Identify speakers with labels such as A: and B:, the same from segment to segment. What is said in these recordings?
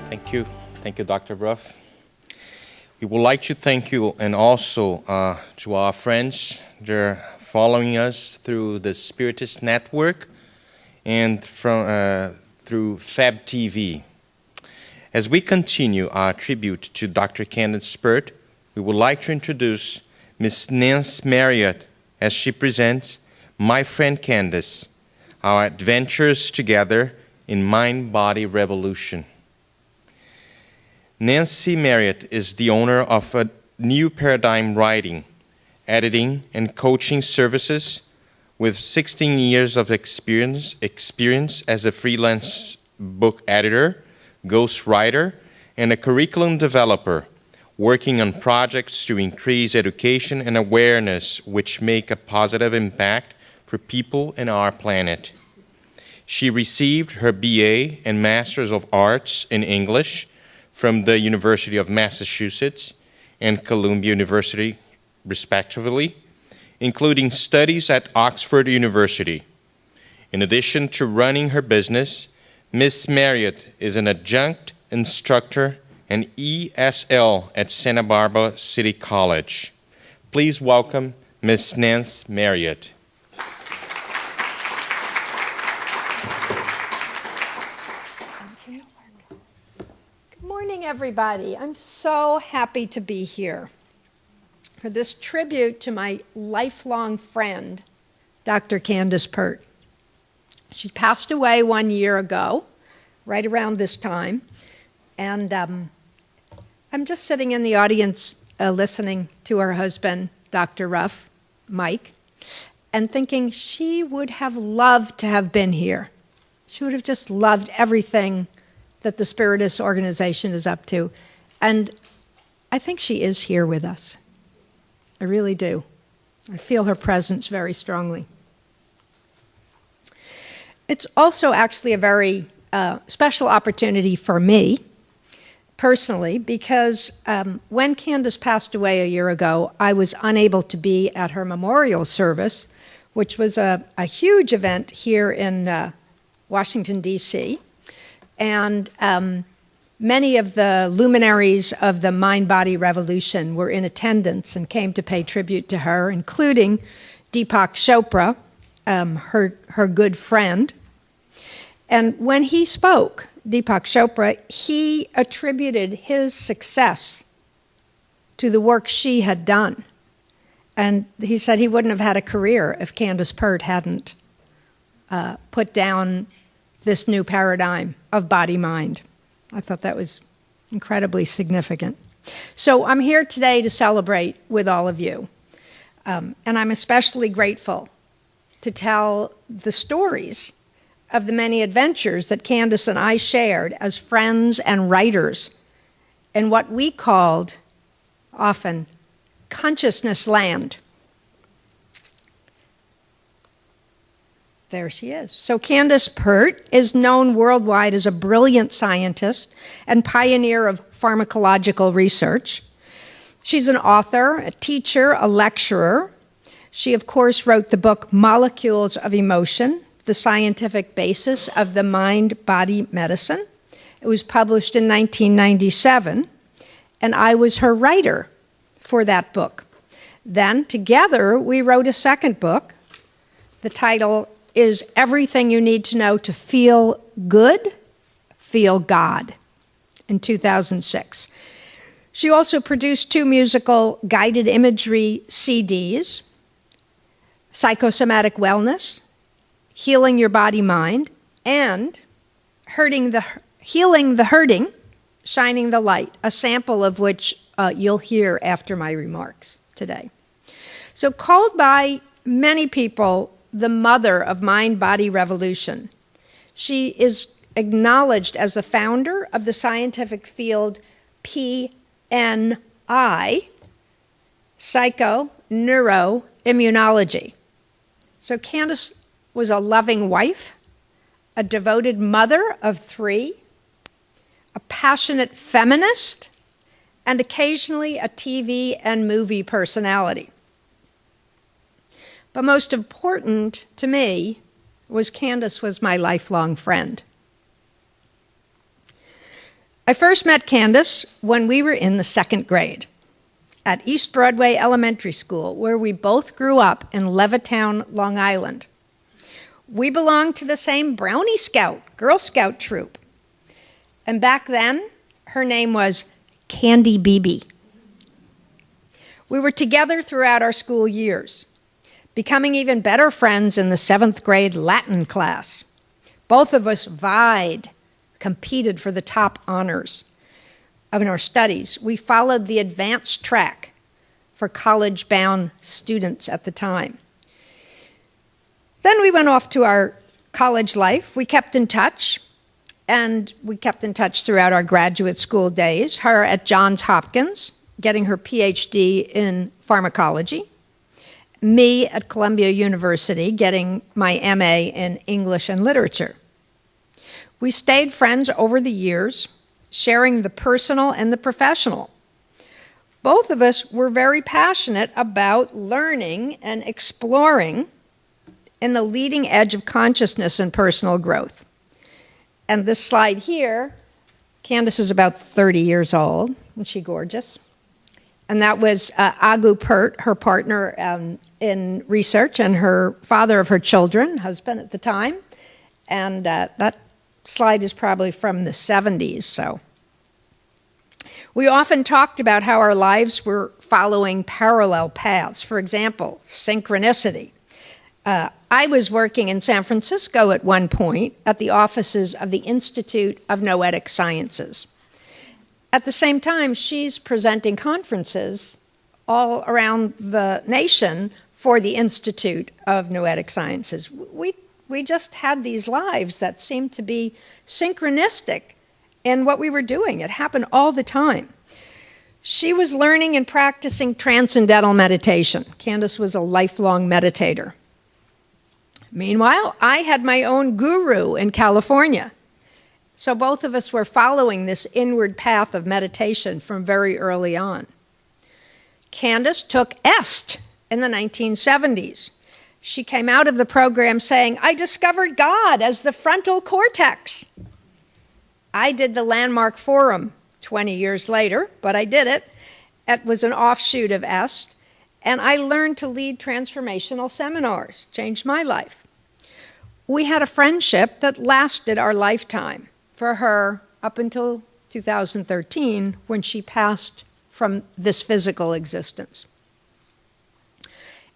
A: Thank you. Thank you, Dr. Ruff. We would like to thank you and also to our friends that are following us through the Spiritist network and through Fab TV. As we continue our tribute to Dr. Candace Pert, we would like to introduce Ms. Nancy Mariott as she presents My Friend Candace, Our Adventures Together in Mind-Body Revolution. Nancy Mariott is the owner of a New Paradigm writing, editing, and coaching services with 16 years of experience as a freelance book editor, ghostwriter, and a curriculum developer, working on projects to increase education and awareness which make a positive impact for people and our planet. She received her BA and Masters of Arts in English from the University of Massachusetts and Columbia University, respectively, including studies at Oxford University. In addition to running her business, Ms. Mariott is an adjunct instructor and ESL at Santa Barbara City College. Please welcome Ms. Nancy Mariott.
B: Good morning, everybody. I'm so happy to be here for this tribute to my lifelong friend, Dr. Candace Pert. She passed away 1 year ago, right around this time, and I'm just sitting in the audience listening to her husband, Dr. Ruff, Mike, and thinking she would have loved to have been here. She would have just loved everything that the Spiritist organization is up to. And I think she is here with us. I really do. I feel her presence very strongly. It's also actually a very special opportunity for me, personally, because when Candace passed away a year ago, I was unable to be at her memorial service, which was a huge event here in Washington, D.C., and many of the luminaries of the mind-body revolution were in attendance and came to pay tribute to her, including Deepak Chopra, her good friend. And when he spoke, Deepak Chopra, he attributed his success to the work she had done. And he said he wouldn't have had a career if Candace Pert hadn't put down this new paradigm of body-mind. I thought that was incredibly significant. So I'm here today to celebrate with all of you. And I'm especially grateful to tell the stories of the many adventures that Candace and I shared as friends and writers in what we called often consciousness land. There she is. So Candace Pert is known worldwide as a brilliant scientist and pioneer of pharmacological research. She's an author, a teacher, a lecturer. She, of course, wrote the book Molecules of Emotion, the scientific basis of the mind-body medicine. It was published in 1997, and I was her writer for that book. Then, together, we wrote a second book. The title is Everything You Need to Know to Feel Good, Feel God, in 2006. She also produced 2 musical guided imagery CDs, Psychosomatic Wellness, Healing Your Body-Mind, and Healing the Hurting, Shining the Light, a sample of which you'll hear after my remarks today. So called by many people the mother of mind-body revolution, she is acknowledged as the founder of the scientific field PNI, psychoneuroimmunology. So Candace was a loving wife, a devoted mother of 3, a passionate feminist, and occasionally a TV and movie personality. But most important to me was Candace was my lifelong friend. I first met Candace when we were in the second grade at East Broadway Elementary School, where we both grew up in Levittown, Long Island. We belonged to the same Brownie Scout, Girl Scout troop. And back then, her name was Candy BB. We were together throughout our school years, becoming even better friends in the 7th grade Latin class. Both of us competed for the top honors of our studies. We followed the advanced track for college-bound students at the time. Then we went off to our college life. We kept in touch, and we kept in touch throughout our graduate school days. Her at Johns Hopkins, getting her PhD in pharmacology. Me at Columbia University, getting my MA in English and Literature. We stayed friends over the years, sharing the personal and the professional. Both of us were very passionate about learning and exploring in the leading edge of consciousness and personal growth. And this slide here, Candace is about 30 years old. Isn't she gorgeous? And that was Pert, her partner in research and her father of her children, husband at the time. And that slide is probably from the 70s, so. We often talked about how our lives were following parallel paths. For example, synchronicity. I was working in San Francisco at one point at the offices of the Institute of Noetic Sciences. At the same time, she's presenting conferences all around the nation for the Institute of Noetic Sciences. We just had these lives that seemed to be synchronistic in what we were doing. It happened all the time. She was learning and practicing transcendental meditation. Candace was a lifelong meditator. Meanwhile, I had my own guru in California. So both of us were following this inward path of meditation from very early on. Candace took EST in the 1970s. She came out of the program saying, "I discovered God as the frontal cortex." I did the Landmark Forum 20 years later, but I did it. It was an offshoot of EST, and I learned to lead transformational seminars, changed my life. We had a friendship that lasted our lifetime, for her up until 2013, when she passed from this physical existence.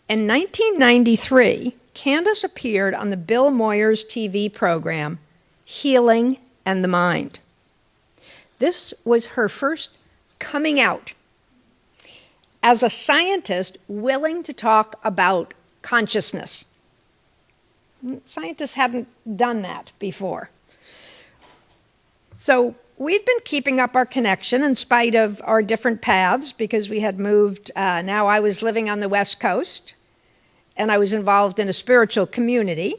B: In 1993, Candace appeared on the Bill Moyers TV program, Healing and the Mind. This was her first coming out as a scientist willing to talk about consciousness. Scientists hadn't done that before. So we'd been keeping up our connection in spite of our different paths because we had moved. Now I was living on the West Coast, and I was involved in a spiritual community.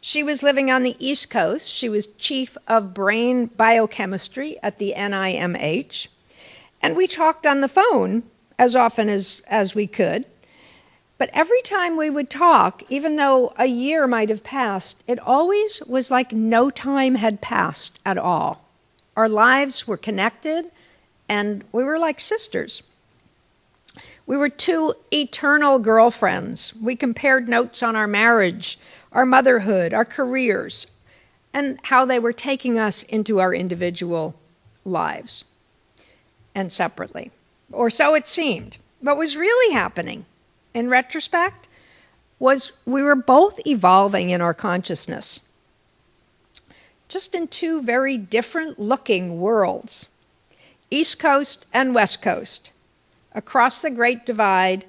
B: She was living on the East Coast. She was chief of brain biochemistry at the NIMH. And we talked on the phone as often as we could. But every time we would talk, even though a year might have passed, it always was like no time had passed at all. Our lives were connected, and we were like sisters. We were two eternal girlfriends. We compared notes on our marriage, our motherhood, our careers, and how they were taking us into our individual lives and separately. Or so it seemed. What was really happening, in retrospect, was we were both evolving in our consciousness, just in two very different looking worlds, East Coast and West Coast, across the Great Divide,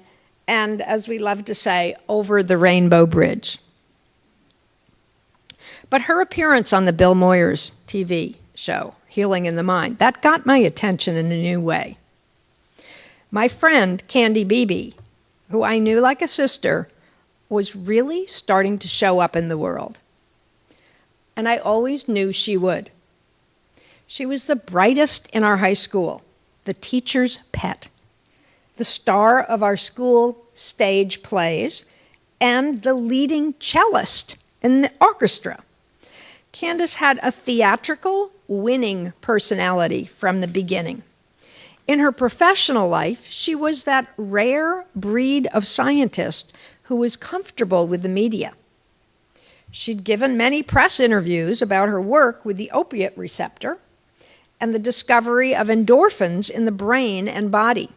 B: and as we love to say, over the Rainbow Bridge. But her appearance on the Bill Moyers TV show, Healing in the Mind, that got my attention in a new way. My friend, Candy BB, who I knew like a sister, was really starting to show up in the world. And I always knew she would. She was the brightest in our high school, the teacher's pet, the star of our school stage plays, and the leading cellist in the orchestra. Candace had a theatrical, winning personality from the beginning. In her professional life, she was that rare breed of scientist who was comfortable with the media. She'd given many press interviews about her work with the opiate receptor and the discovery of endorphins in the brain and body.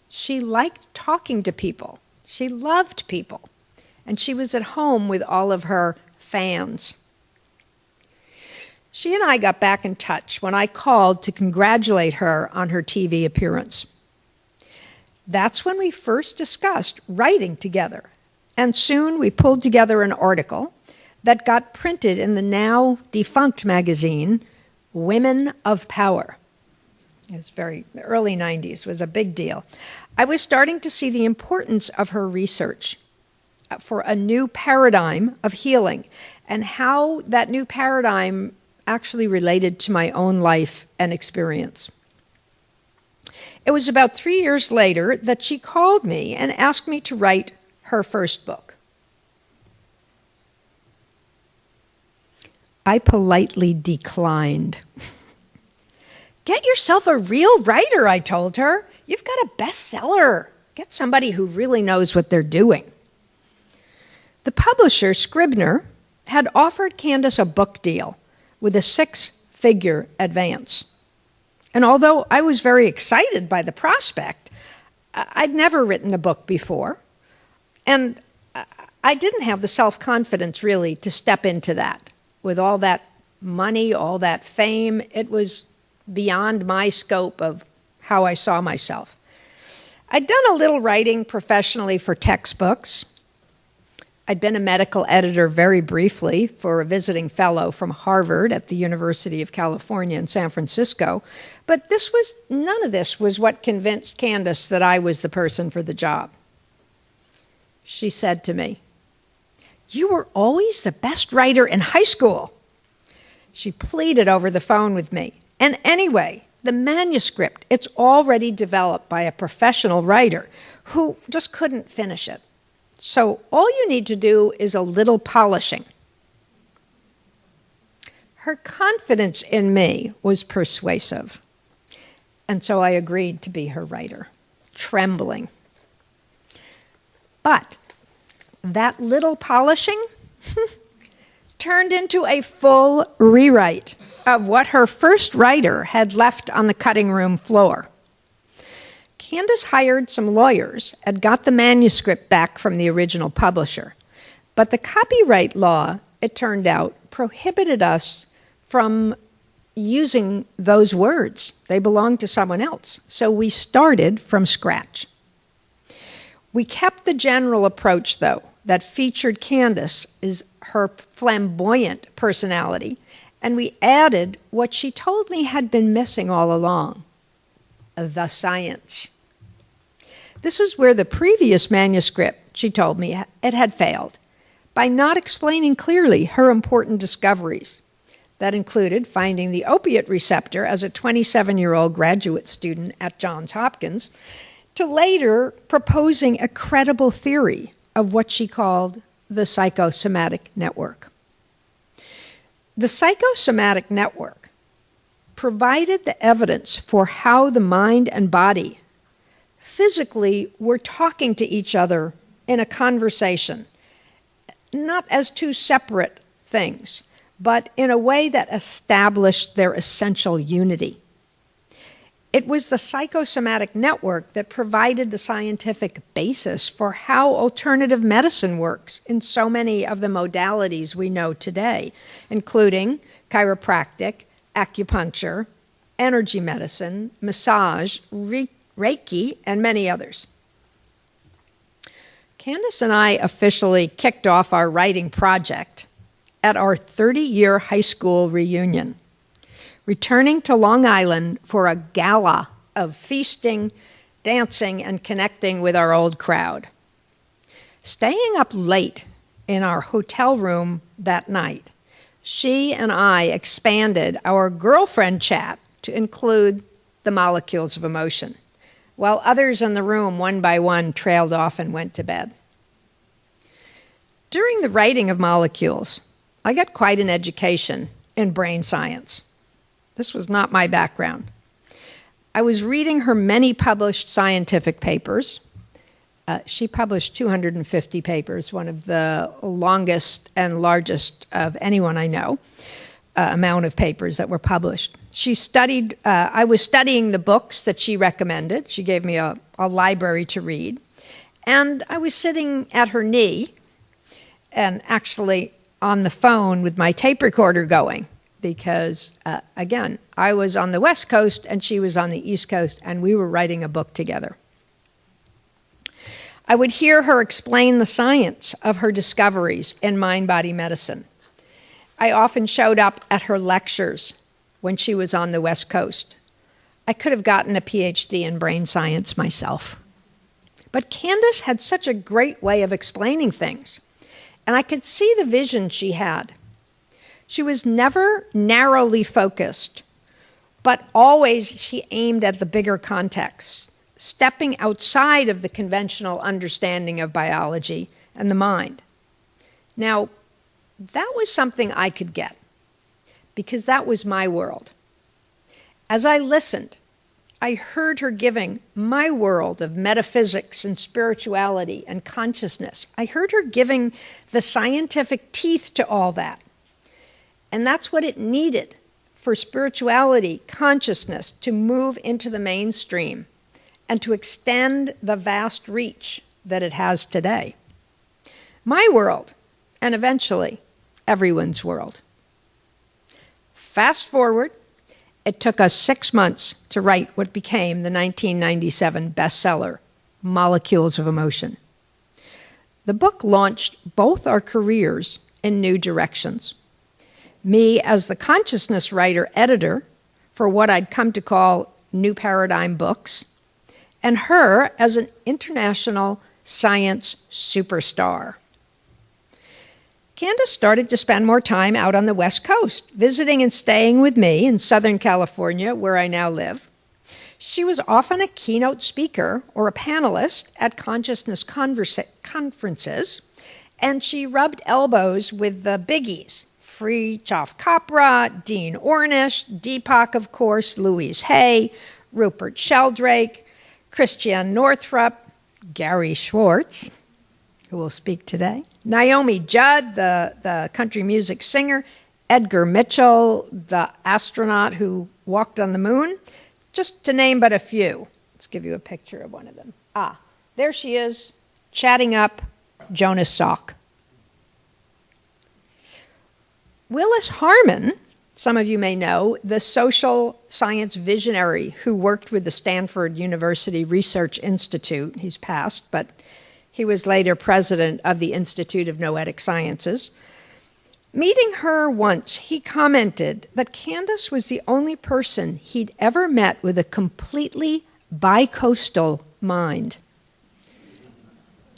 B: She liked talking to people. She loved people. And she was at home with all of her fans. She and I got back in touch when I called to congratulate her on her TV appearance. That's when we first discussed writing together, and soon we pulled together an article that got printed in the now defunct magazine, Women of Power. It was the early 90s, was a big deal. I was starting to see the importance of her research for a new paradigm of healing and how that new paradigm actually related to my own life and experience. It was about 3 years later that she called me and asked me to write her first book. I politely declined. Get yourself a real writer, I told her. You've got a bestseller. Get somebody who really knows what they're doing. The publisher, Scribner, had offered Candace a book deal with a 6-figure advance. And although I was very excited by the prospect, I'd never written a book before, and I didn't have the self-confidence really to step into that. With all that money, all that fame, it was beyond my scope of how I saw myself. I'd done a little writing professionally for textbooks. I'd been a medical editor very briefly for a visiting fellow from Harvard at the University of California in San Francisco, but none of this was what convinced Candace that I was the person for the job. She said to me, "You were always the best writer in high school." She pleaded over the phone with me. And anyway, the manuscript, it's already developed by a professional writer who just couldn't finish it. So all you need to do is a little polishing. Her confidence in me was persuasive. And so I agreed to be her writer, trembling. But that little polishing turned into a full rewrite of what her first writer had left on the cutting room floor. Candace hired some lawyers and got the manuscript back from the original publisher. But the copyright law, it turned out, prohibited us from using those words. They belonged to someone else. So we started from scratch. We kept the general approach, though, that featured Candace is her flamboyant personality, and we added what she told me had been missing all along, the science. This is where the previous manuscript, she told me, it had failed, by not explaining clearly her important discoveries. That included finding the opiate receptor as a 27-year-old graduate student at Johns Hopkins, to later proposing a credible theory of what she called the psychosomatic network. The psychosomatic network provided the evidence for how the mind and body physically were talking to each other in a conversation, not as two separate things, but in a way that established their essential unity. It was the psychosomatic network that provided the scientific basis for how alternative medicine works in so many of the modalities we know today, including chiropractic, acupuncture, energy medicine, massage, Reiki, and many others. Candace and I officially kicked off our writing project at our 30-year high school reunion, returning to Long Island for a gala of feasting, dancing, and connecting with our old crowd. Staying up late in our hotel room that night, she and I expanded our girlfriend chat to include the molecules of emotion, while others in the room, one by one, trailed off and went to bed. During the writing of Molecules, I got quite an education in brain science. This was not my background. I was reading her many published scientific papers. She published 250 papers, one of the longest and largest of anyone I know, amount of papers that were published. I was studying the books that she recommended. She gave me a library to read. And I was sitting at her knee and actually on the phone with my tape recorder going because, again, I was on the West Coast and she was on the East Coast, and we were writing a book together. I would hear her explain the science of her discoveries in mind-body medicine. I often showed up at her lectures when she was on the West Coast. I could have gotten a PhD in brain science myself. But Candace had such a great way of explaining things, and I could see the vision she had. She was never narrowly focused, but always she aimed at the bigger context, stepping outside of the conventional understanding of biology and the mind. Now, that was something I could get, because that was my world. As I listened, I heard her giving my world of metaphysics and spirituality and consciousness. I heard her giving the scientific teeth to all that. And that's what it needed for spirituality, consciousness to move into the mainstream and to extend the vast reach that it has today. My world, and eventually everyone's world. Fast forward, it took us 6 months to write what became the 1997 bestseller, Molecules of Emotion. The book launched both our careers in new directions. Me as the consciousness writer-editor for what I'd come to call New Paradigm Books, and her as an international science superstar. Candace started to spend more time out on the West Coast, visiting and staying with me in Southern California, where I now live. She was often a keynote speaker or a panelist at consciousness conferences, and she rubbed elbows with the biggies, Fritjof Capra, Dean Ornish, Deepak, of course, Louise Hay, Rupert Sheldrake, Christiane Northrup, Gary Schwartz, who will speak today, Naomi Judd, the country music singer, Edgar Mitchell, the astronaut who walked on the moon, just to name but a few. Let's give you a picture of one of them. There she is, chatting up Jonas Salk. Willis Harman, some of you may know, the social science visionary who worked with the Stanford University Research Institute. He's passed, but he was later president of the Institute of Noetic Sciences. Meeting her once, he commented that Candace was the only person he'd ever met with a completely bi-coastal mind.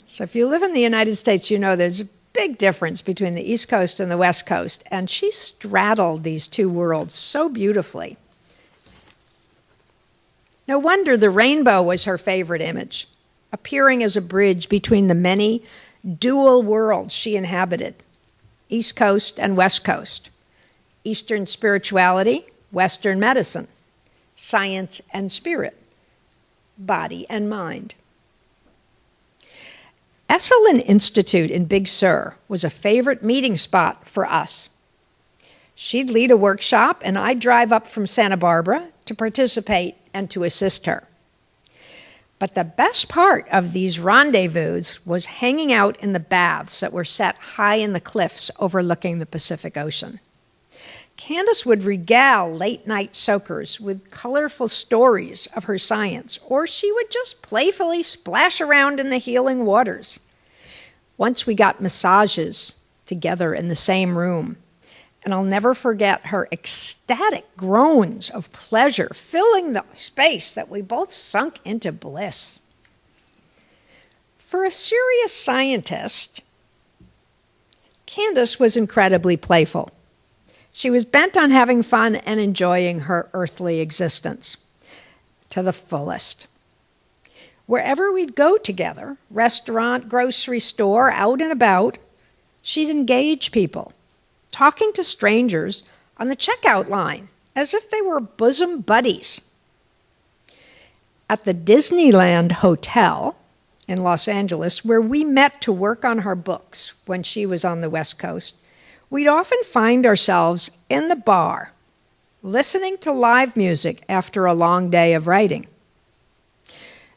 B: So if you live in the United States, you know there's a big difference between the East Coast and the West Coast, and she straddled these two worlds so beautifully. No wonder the rainbow was her favorite image, appearing as a bridge between the many dual worlds she inhabited, East Coast and West Coast, Eastern spirituality, Western medicine, science and spirit, body and mind. Esalen Institute in Big Sur was a favorite meeting spot for us. She'd lead a workshop, and I'd drive up from Santa Barbara to participate and to assist her. But the best part of these rendezvous was hanging out in the baths that were set high in the cliffs overlooking the Pacific Ocean. Candace would regale late-night soakers with colorful stories of her science, or she would just playfully splash around in the healing waters. Once we got massages together in the same room, and I'll never forget her ecstatic groans of pleasure filling the space that we both sunk into bliss. For a serious scientist, Candace was incredibly playful. She was bent on having fun and enjoying her earthly existence to the fullest. Wherever we'd go together, restaurant, grocery store, out and about, she'd engage people, talking to strangers on the checkout line as if they were bosom buddies. At the Disneyland Hotel in Los Angeles, where we met to work on her books when she was on the West Coast, we'd often find ourselves in the bar, listening to live music after a long day of writing.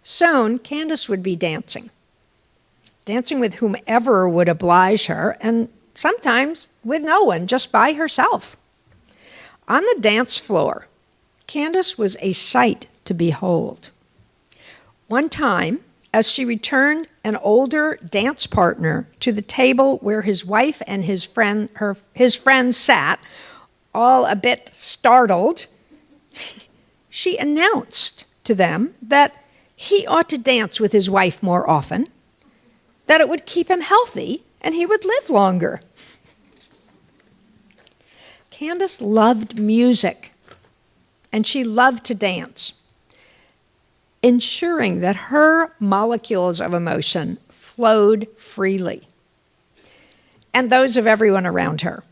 B: Soon, Candace would be dancing with whomever would oblige her, and sometimes with no one, just by herself. On the dance floor, Candace was a sight to behold. One time, as she returned an older dance partner to the table where his wife and his friend sat, all a bit startled, she announced to them that he ought to dance with his wife more often, that it would keep him healthy, and he would live longer. Candace loved music, and she loved to dance, ensuring that her molecules of emotion flowed freely, and those of everyone around her.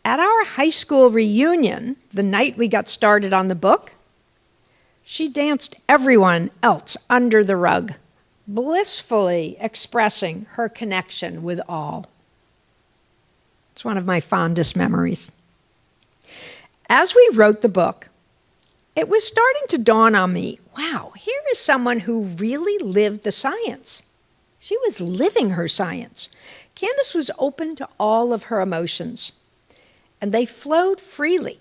B: At our high school reunion, the night we got started on the book, she danced everyone else under the rug, blissfully expressing her connection with all. It's one of my fondest memories. As we wrote the book, it was starting to dawn on me, wow, here is someone who really lived the science. She was living her science. Candace was open to all of her emotions, and they flowed freely,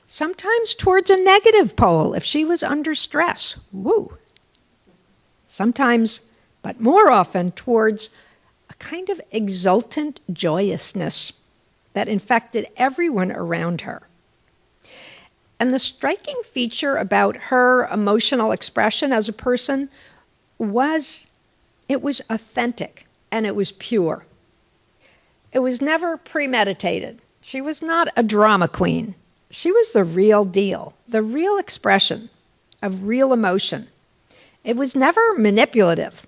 B: sometimes towards a negative pole if she was under stress. Woo! Sometimes, but more often, towards a kind of exultant joyousness that infected everyone around her. And the striking feature about her emotional expression as a person was it was authentic and it was pure. It was never premeditated. She was not a drama queen. She was the real deal, the real expression of real emotion. It was never manipulative,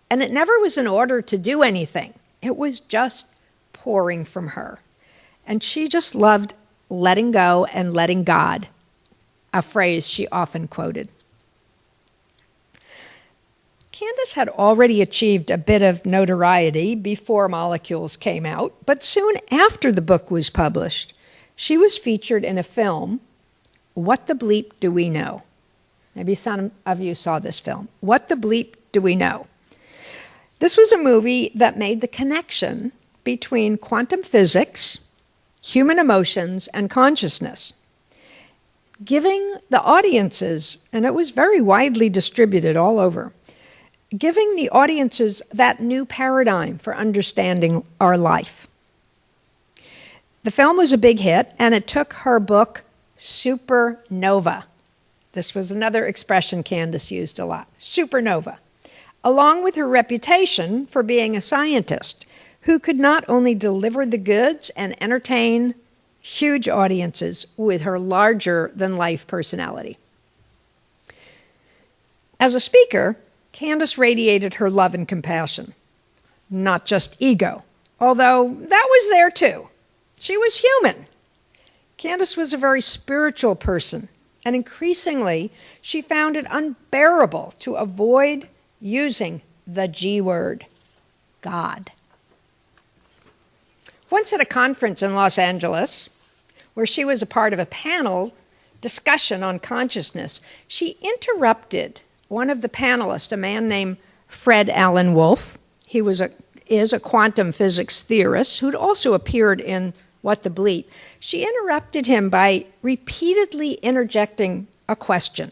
B: and it never was in order to do anything. It was just pouring from her. And she just loved letting go and letting God, a phrase she often quoted. Candace had already achieved a bit of notoriety before Molecules came out, but soon after the book was published, she was featured in a film, What the Bleep Do We Know? Maybe some of you saw this film. What the Bleep Do We Know? This was a movie that made the connection between quantum physics, human emotions, and consciousness, giving the audiences, and it was very widely distributed all over, giving the audiences that new paradigm for understanding our life. The film was a big hit, and it took her book, Supernova. This was another expression Candace used a lot, supernova, along with her reputation for being a scientist who could not only deliver the goods and entertain huge audiences with her larger-than-life personality. As a speaker, Candace radiated her love and compassion, not just ego, although that was there too. She was human. Candace was a very spiritual person, and increasingly, she found it unbearable to avoid using the G word, God. Once at a conference in Los Angeles, where she was a part of a panel discussion on consciousness, she interrupted one of the panelists, a man named Fred Alan Wolf. He is a quantum physics theorist who'd also appeared in What the Bleep. She interrupted him by repeatedly interjecting a question.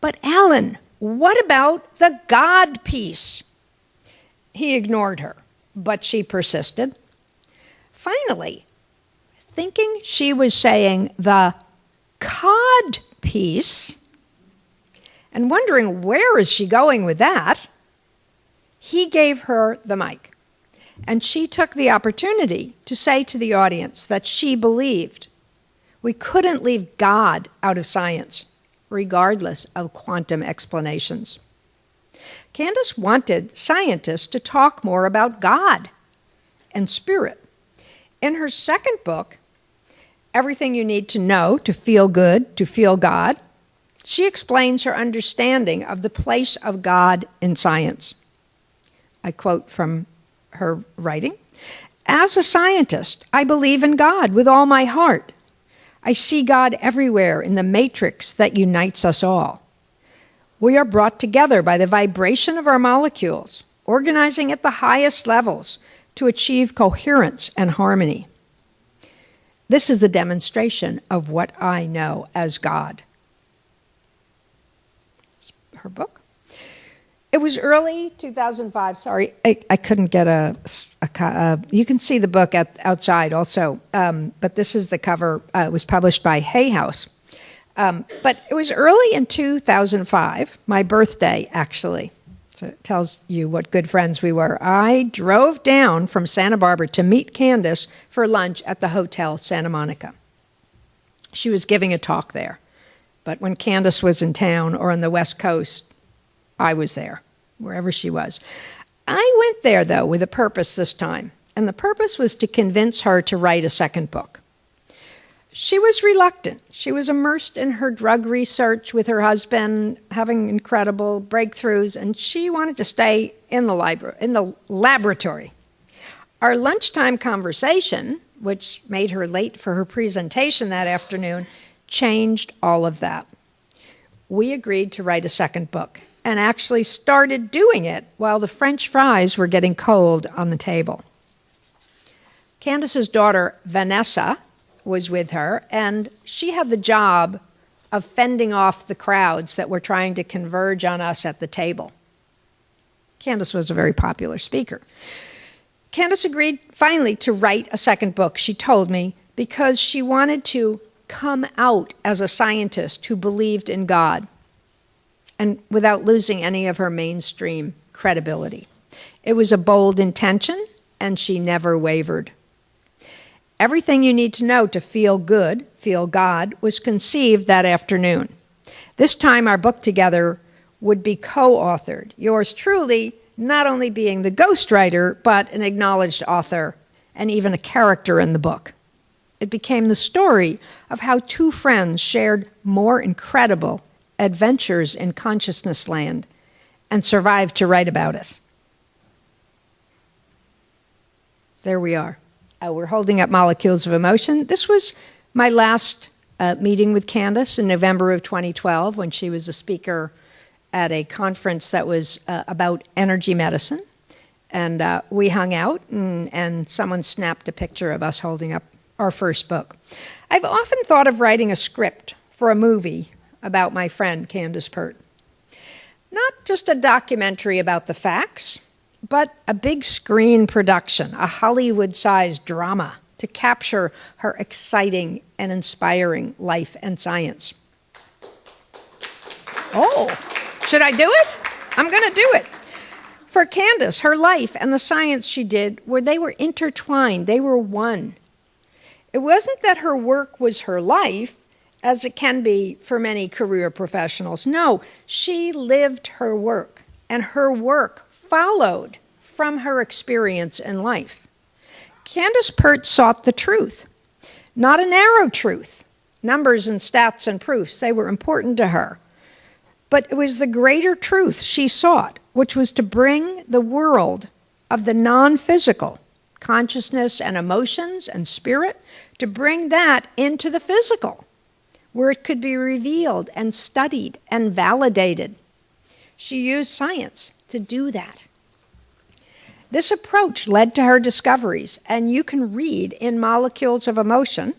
B: But Alan, what about the God piece? He ignored her, but she persisted. Finally, thinking she was saying the cod piece, and wondering where is she going with that, he gave her the mic. And she took the opportunity to say to the audience that she believed we couldn't leave God out of science, regardless of quantum explanations. Candace wanted scientists to talk more about God and spirit. In her second book, Everything You Need to Know to Feel Good, to Feel God, she explains her understanding of the place of God in science. I quote from her writing, "As a scientist, I believe in God with all my heart. I see God everywhere in the matrix that unites us all. We are brought together by the vibration of our molecules, organizing at the highest levels to achieve coherence and harmony. This is the demonstration of what I know as God." Her book. It was early 2005. Sorry, I couldn't get you can see the book outside also, but this is the cover. It was published by Hay House. But it was early in 2005, my birthday, actually. So it tells you what good friends we were. I drove down from Santa Barbara to meet Candace for lunch at the Hotel Santa Monica. She was giving a talk there. But when Candace was in town or on the West Coast, I was there, wherever she was. I went there, though, with a purpose this time. And the purpose was to convince her to write a second book. She was reluctant. She was immersed in her drug research with her husband, having incredible breakthroughs, and she wanted to stay in the laboratory. Our lunchtime conversation, which made her late for her presentation that afternoon, changed all of that. We agreed to write a second book and actually started doing it while the French fries were getting cold on the table. Candace's daughter, Vanessa, was with her, and she had the job of fending off the crowds that were trying to converge on us at the table. Candace was a very popular speaker. Candace agreed finally to write a second book, she told me, because she wanted to come out as a scientist who believed in God and without losing any of her mainstream credibility. It was a bold intention, and she never wavered. Everything You Need to Know to Feel Good, Feel God was conceived that afternoon. This time our book together would be co-authored, yours truly not only being the ghostwriter, but an acknowledged author and even a character in the book. It became the story of how two friends shared more incredible adventures in consciousness land and survived to write about it. There we are. We're holding up Molecules of Emotion. This was my last meeting with Candace in November of 2012 when she was a speaker at a conference that was about energy medicine. And we hung out, and someone snapped a picture of us holding up our first book. I've often thought of writing a script for a movie about my friend Candace Pert. Not just a documentary about the facts, but a big screen production, a Hollywood-sized drama to capture her exciting and inspiring life and science. Oh, should I do it? I'm going to do it. For Candace, her life and the science she did, they were intertwined. They were one. It wasn't that her work was her life, as it can be for many career professionals. No, she lived her work, and her work followed from her experience in life. Candace Pert sought the truth, not a narrow truth. Numbers and stats and proofs, they were important to her. But it was the greater truth she sought, which was to bring the world of the non-physical, consciousness and emotions and spirit, to bring that into the physical, where it could be revealed and studied and validated. She used science to do that. This approach led to her discoveries, and you can read in Molecules of Emotion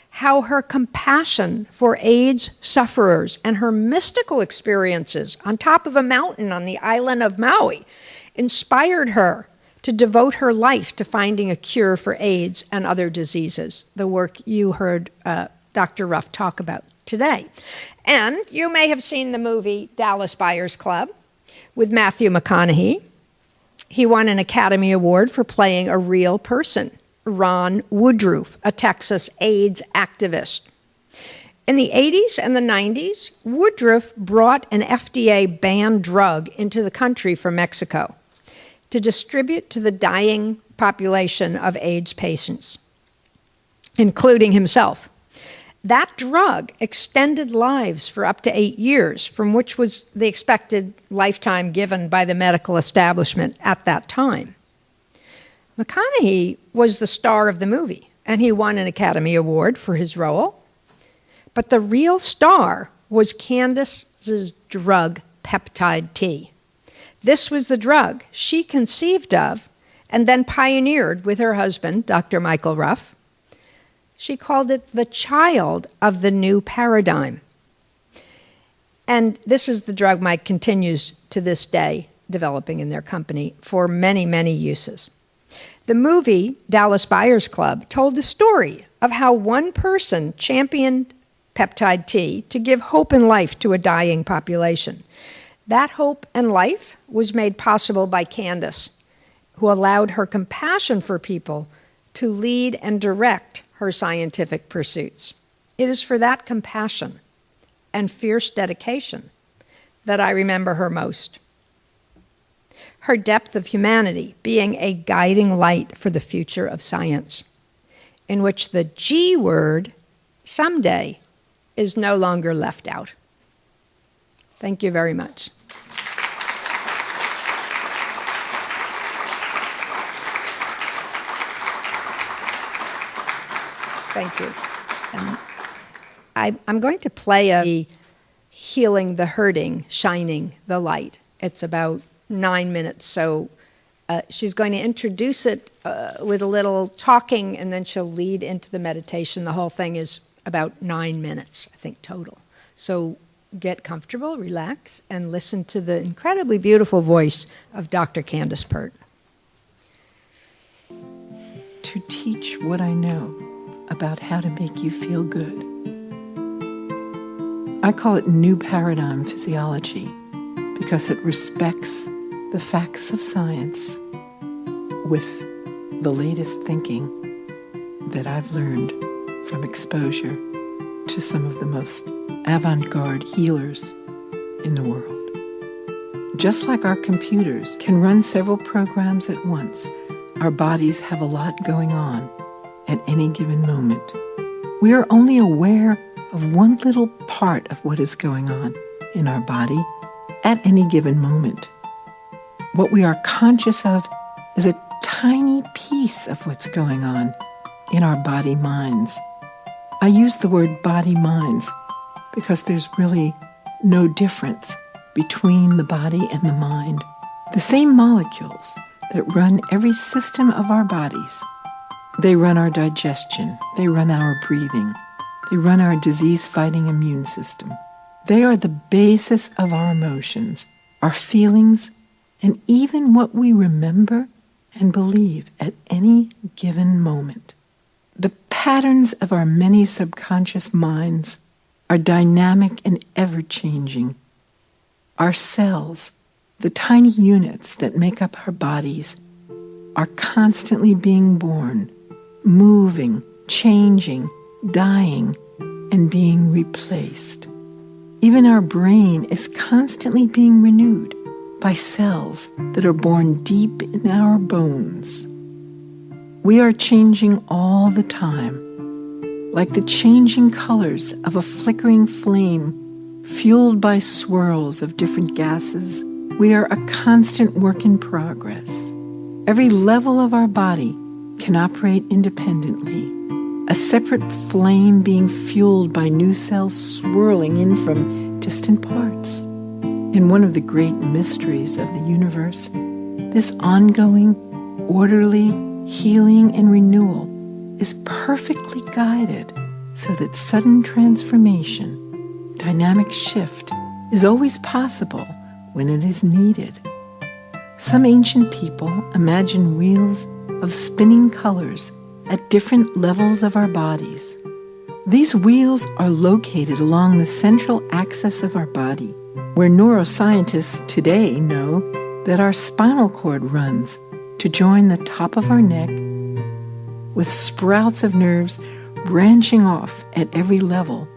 B: how her compassion for AIDS sufferers and her mystical experiences on top of a mountain on the island of Maui inspired her to devote her life to finding a cure for AIDS and other diseases, the work you heard Dr. Ruff talk about today. And you may have seen the movie Dallas Buyers Club with Matthew McConaughey. He won an Academy Award for playing a real person, Ron Woodroof, a Texas AIDS activist. In the 80s and the 90s, Woodruff brought an FDA-banned drug into the country from Mexico. to distribute to the dying population of AIDS patients, including himself. That drug extended lives for up to 8 years, from which was the expected lifetime given by the medical establishment at that time. McConaughey was the star of the movie, and he won an Academy Award for his role. But the real star was Candace's drug, peptide T. This was the drug she conceived of and then pioneered with her husband, Dr. Michael Ruff. She called it the child of the new paradigm. And this is the drug Mike continues to this day developing in their company for many, many uses. The movie Dallas Buyers Club told the story of how one person championed peptide T to give hope and life to a dying population. That hope and life was made possible by Candace, who allowed her compassion for people to lead and direct her scientific pursuits. It is for that compassion and fierce dedication that I remember her most. Her depth of humanity being a guiding light for the future of science, in which the G word, someday, is no longer left out. Thank you very much. Thank you. I'm going to play a Healing the Hurting, Shining the Light. It's about 9 minutes, so she's going to introduce it with a little talking, and then she'll lead into the meditation. The whole thing is about 9 minutes, I think, total. So get comfortable, relax, and listen to the incredibly beautiful voice of Dr. Candace Pert.
C: To teach what I know about how to make you feel good. I call it new paradigm physiology because it respects the facts of science with the latest thinking that I've learned from exposure to some of the most avant-garde healers in the world. Just like our computers can run several programs at once, our bodies have a lot going on at any given moment. We are only aware of one little part of what is going on in our body at any given moment. What we are conscious of is a tiny piece of what's going on in our body-minds. I use the word body-minds because there's really no difference between the body and the mind. The same molecules that run every system of our bodies. They run our digestion, they run our breathing, they run our disease-fighting immune system. They are the basis of our emotions, our feelings, and even what we remember and believe at any given moment. The patterns of our many subconscious minds are dynamic and ever-changing. Our cells, the tiny units that make up our bodies, are constantly being born, moving, changing, dying, and being replaced. Even our brain is constantly being renewed by cells that are born deep in our bones. We are changing all the time, like the changing colors of a flickering flame fueled by swirls of different gases. We are a constant work in progress. Every level of our body can operate independently, a separate flame being fueled by new cells swirling in from distant parts. In one of the great mysteries of the universe, this ongoing, orderly healing and renewal is perfectly guided so that sudden transformation, dynamic shift, is always possible when it is needed. Some ancient people imagine wheels of spinning colors at different levels of our bodies. These wheels are located along the central axis of our body, where neuroscientists today know that our spinal cord runs to join the top of our neck with sprouts of nerves branching off at every level,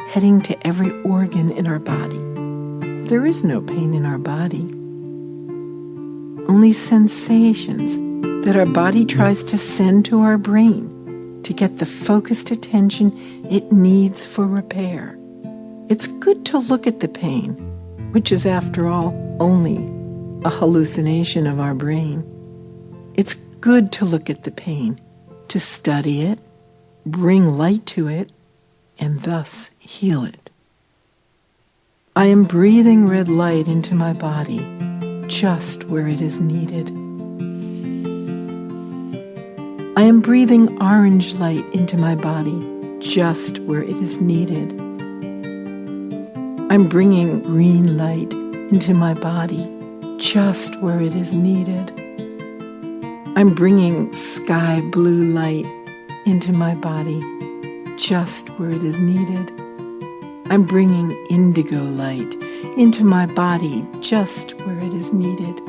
C: heading to every organ in our body. There is no pain in our body. only sensations that our body tries to send to our brain to get the focused attention it needs for repair. It's good to look at the pain, which is, after all, only a hallucination of our brain. It's good to look at the pain, to study it, bring light to it, and thus heal it. I am breathing red light into my body, just where it is needed. I am breathing orange light into my body, just where it is needed. I'm bringing green light into my body, just where it is needed. I'm bringing sky blue light into my body, just where it is needed. I'm bringing indigo light into my body, just where it is needed.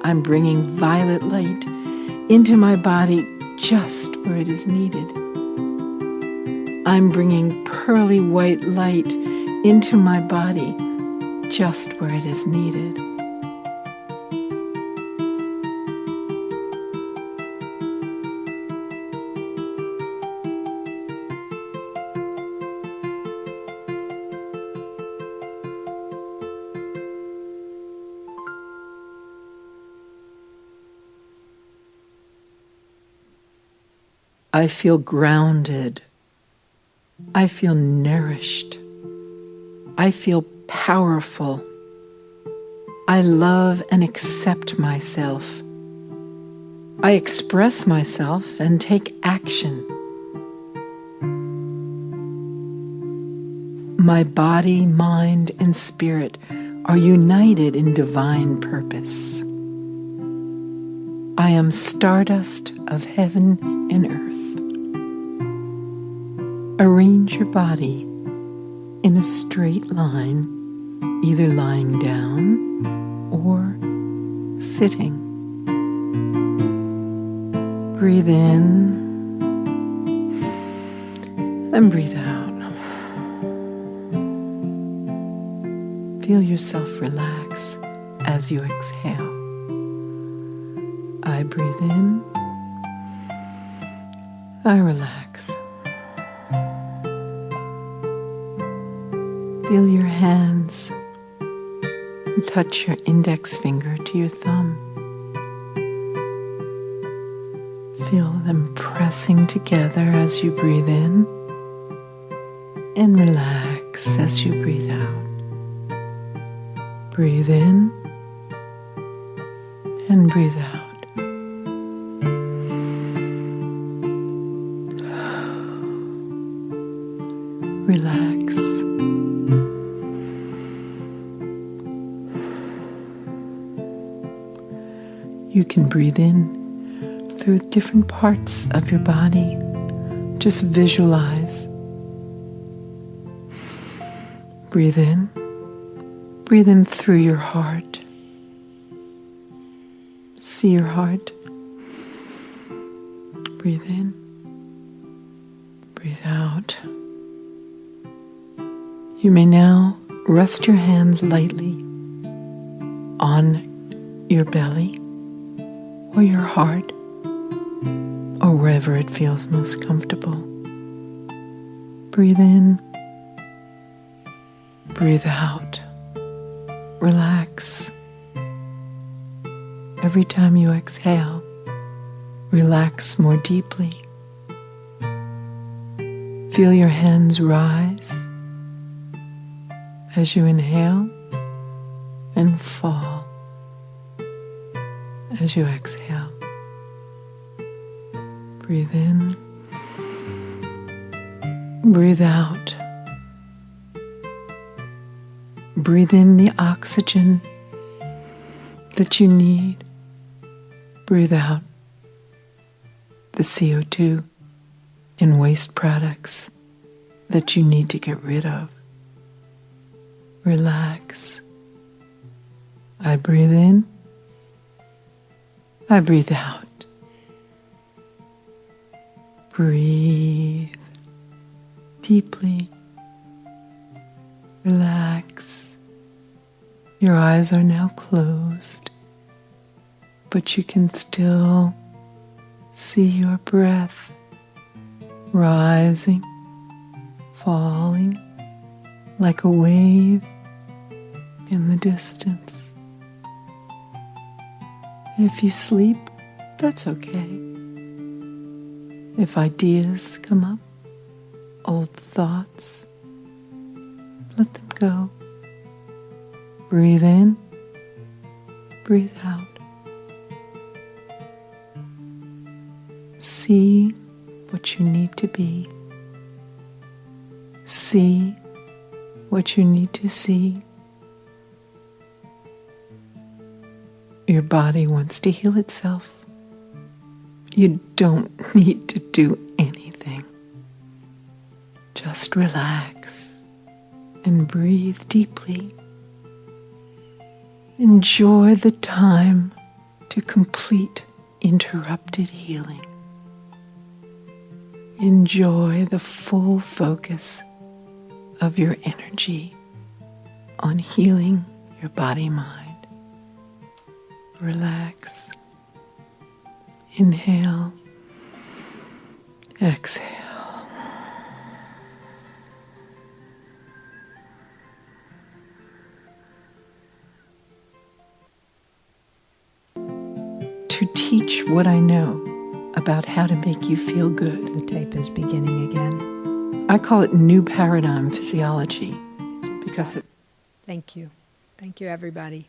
C: I'm bringing violet light into my body, just where it is needed. I'm bringing pearly white light into my body, just where it is needed. I feel grounded. I feel nourished. I feel powerful. I love and accept myself. I express myself and take action. My body, mind, and spirit are united in divine purpose. I am stardust of heaven and earth. Arrange your body in a straight line, either lying down or sitting. Breathe in and breathe out. Feel yourself relax as you exhale. I breathe in, I relax. Feel your hands and touch your index finger to your thumb. Feel them pressing together as you breathe in, and relax as you breathe out. Breathe in and breathe out. Relax. You can breathe in through different parts of your body. Just visualize. Breathe in. Breathe in through your heart. See your heart. Breathe in. Breathe out. You may now rest your hands lightly on your belly or your heart, or wherever it feels most comfortable. Breathe in, breathe out, relax. Every time you exhale, relax more deeply. Feel your hands rise as you inhale and fall as you exhale. Breathe in, breathe out. Breathe in the oxygen that you need. Breathe out the CO2 and waste products that you need to get rid of. Relax. I breathe in. I breathe out. Breathe deeply. Relax. Your eyes are now closed. but you can still see your breath rising, falling like a wave in the distance. If you sleep, that's okay. If ideas come up, old thoughts, let them go. Breathe in, breathe out. See what you need to be. See what you need to see. Your body wants to heal itself. You don't need to do anything. Just relax and breathe deeply. Enjoy the time to complete interrupted healing. Enjoy the full focus of your energy on healing your body-mind. Relax. Inhale. Exhale. To teach what I know about how to make you feel good.
B: The tape is beginning again.
C: I call it new paradigm physiology because it...
B: Thank you. Thank you, everybody.